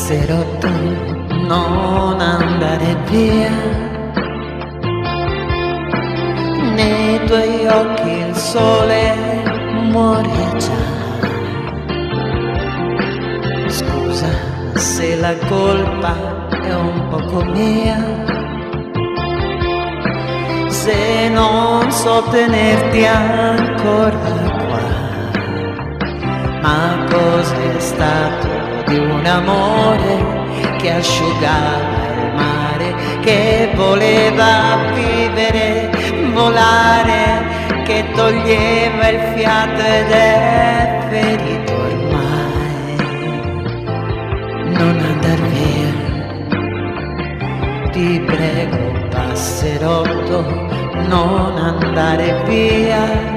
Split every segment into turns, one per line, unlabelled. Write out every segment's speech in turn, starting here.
passerotto, non andare via. Nei tuoi occhi il sole muore già. Scusa se la colpa è un poco mia, se non so tenerti ancora qua. Ma cos'è stato di un amore che asciugava il mare, che voleva vivere, volare, che toglieva il fiato ed è ferito ormai? Non andar via, ti prego passerotto, non andare via.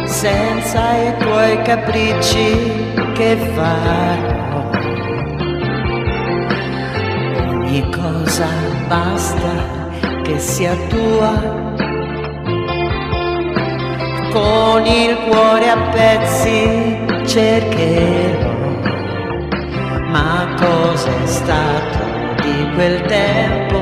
Senza i tuoi capricci che farò? Ogni cosa basta che sia tua. Con il cuore a pezzi cercherò. Ma cos'è stato di quel tempo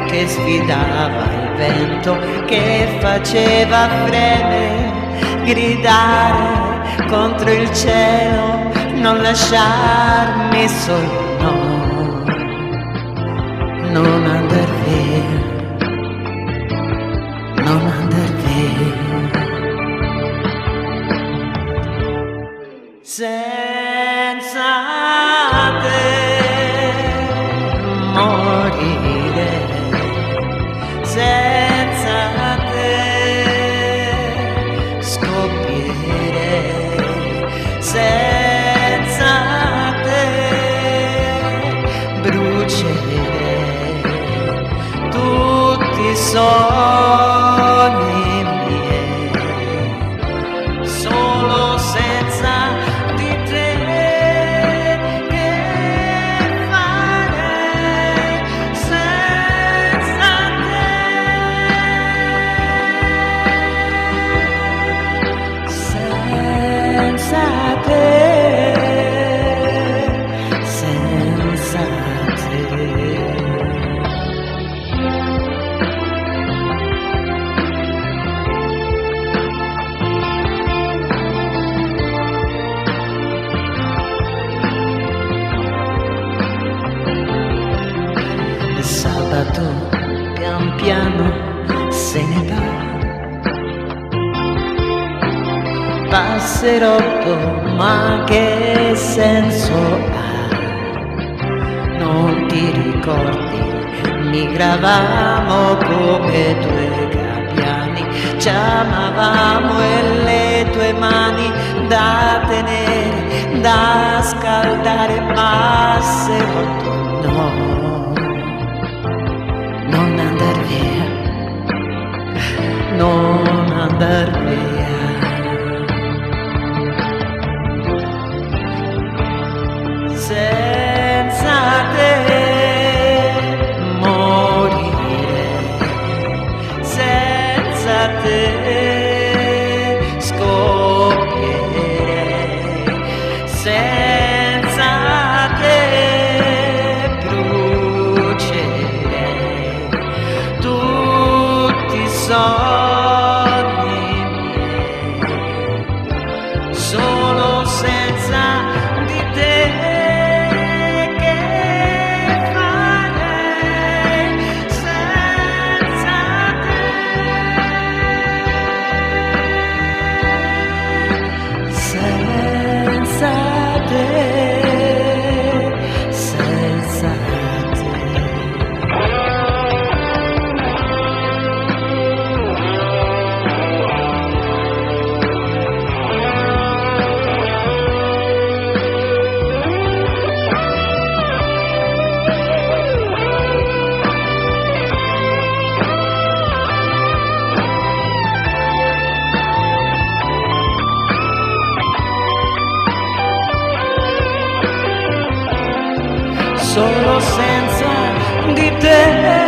che sfidava il vento, che faceva fremere, gridare contro il cielo, non lasciarmi solo, no, non andar via, non andar via. Senza te morire, senza te senza te brucerei tutti i sogni miei, solo senza di te che farei senza te, senza te, senza te. Il sabato pian piano se ne va. Passerotto, ma che senso ha? Non ti ricordi? Migravamo come due gabbiani, ci amavamo e le tue mani da tenere, da scaldare. Passerotto, no, non andar via, non andar via. Senza te morire, senza te scoppierei, senza te brucerei tutti i sogni miei, solo senza di te. Solo senza di te.